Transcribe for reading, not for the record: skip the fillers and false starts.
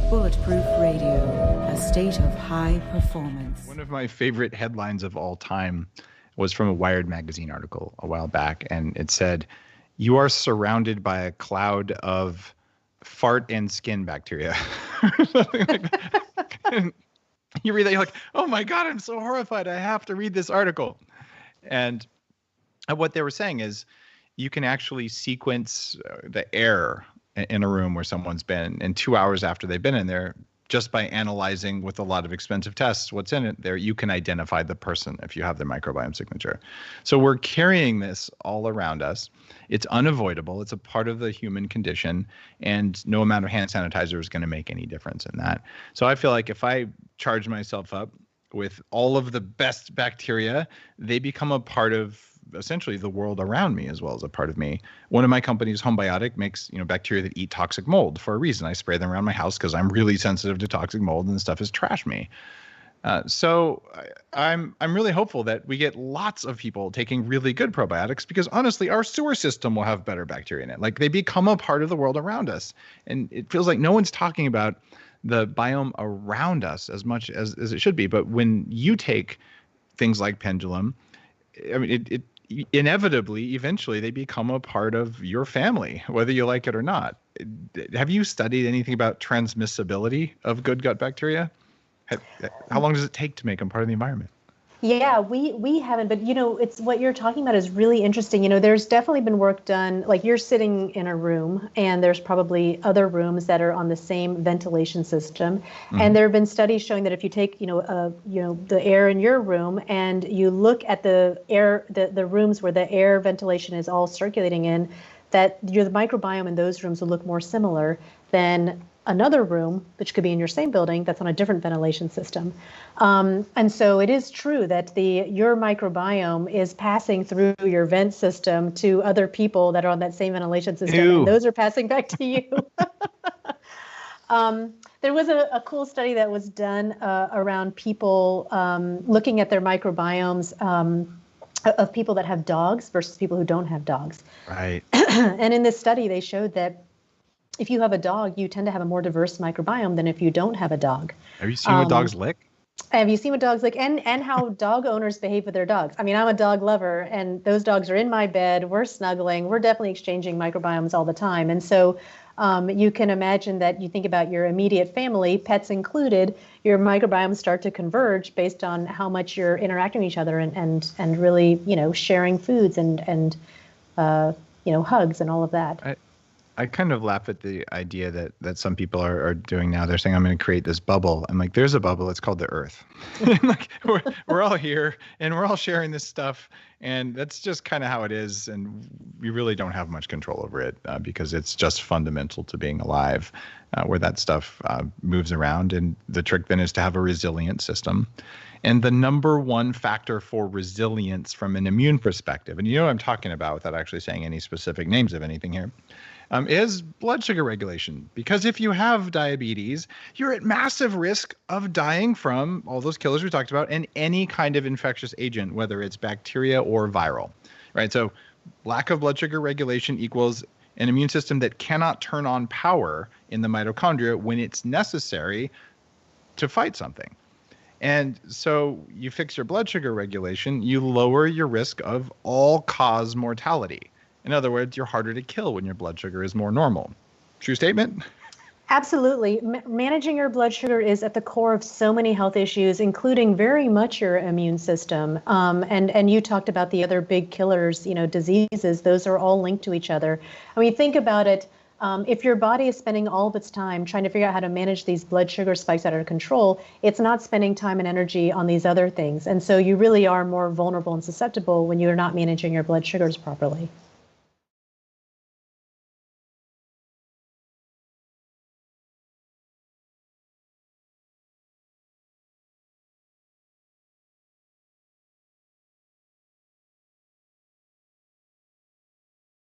Bulletproof Radio, a state of high performance. One of my favorite headlines of all time was from a Wired magazine article a while back, and it said, "You are surrounded by a cloud of fart and skin bacteria." Something like that. And you read that, you're like, oh my God, I'm so horrified. I have to read this article. And what they were saying is you can actually sequence the air in a room where someone's been, and 2 hours after they've been in there, just by analyzing with a lot of expensive tests what's in it there, you can identify the person if you have their microbiome signature. So we're carrying this all around us. It's unavoidable. It's a part of the human condition, and no amount of hand sanitizer is going to make any difference in that. So I feel like if I charge myself up with all of the best bacteria, they become a part of essentially the world around me as well as a part of me. One of my companies, Homebiotic, makes bacteria that eat toxic mold for a reason. I spray them around my house because I'm really sensitive to toxic mold, and the stuff is trash me. So I'm really hopeful that we get lots of people taking really good probiotics, because honestly, our sewer system will have better bacteria in it. Like, they become a part of the world around us, and it feels like no one's talking about the biome around us as much as it should be. But when you take things like Pendulum, I mean, it inevitably, eventually, they become a part of your family, whether you like it or not. Have you studied anything about transmissibility of good gut bacteria? How long does it take to make them part of the environment? Yeah, we haven't, but it's what you're talking about is really interesting. There's definitely been work done, like you're sitting in a room and there's probably other rooms that are on the same ventilation system. Mm-hmm. And there have been studies showing that if you take, the air in your room and you look at the air, the rooms where the air ventilation is all circulating in, that the microbiome in those rooms will look more similar than another room, which could be in your same building, that's on a different ventilation system. And so it is true that your microbiome is passing through your vent system to other people that are on that same ventilation system. Ew. And those are passing back to you. There was a cool study that was done around people looking at their microbiomes of people that have dogs versus people who don't have dogs. Right. And in this study, they showed that if you have a dog, you tend to have a more diverse microbiome than if you don't have a dog. Have you seen what dogs lick? Have you seen what dogs lick? And how dog owners behave with their dogs? I mean, I'm a dog lover, and those dogs are in my bed. We're snuggling. We're definitely exchanging microbiomes all the time. And so you can imagine that you think about your immediate family, pets included, your microbiomes start to converge based on how much you're interacting with each other and really, sharing foods and hugs and all of that. I kind of laugh at the idea that some people are doing now. They're saying, I'm going to create this bubble. I'm like, there's a bubble. It's called the Earth. Like, we're all here, and we're all sharing this stuff. And that's just kind of how it is. And we really don't have much control over it because it's just fundamental to being alive, where that stuff moves around. And the trick then is to have a resilient system. And the number one factor for resilience from an immune perspective, and you know what I'm talking about without actually saying any specific names of anything here, is blood sugar regulation. Because if you have diabetes, you're at massive risk of dying from all those killers we talked about and any kind of infectious agent, whether it's bacteria or viral, right? So lack of blood sugar regulation equals an immune system that cannot turn on power in the mitochondria when it's necessary to fight something. And so you fix your blood sugar regulation, you lower your risk of all-cause mortality. In other words, you're harder to kill when your blood sugar is more normal. True statement? Absolutely. Managing your blood sugar is at the core of so many health issues, including very much your immune system. And you talked about the other big killers, diseases. Those are all linked to each other. I mean, think about it. If your body is spending all of its time trying to figure out how to manage these blood sugar spikes out of control, it's not spending time and energy on these other things. And so you really are more vulnerable and susceptible when you're not managing your blood sugars properly.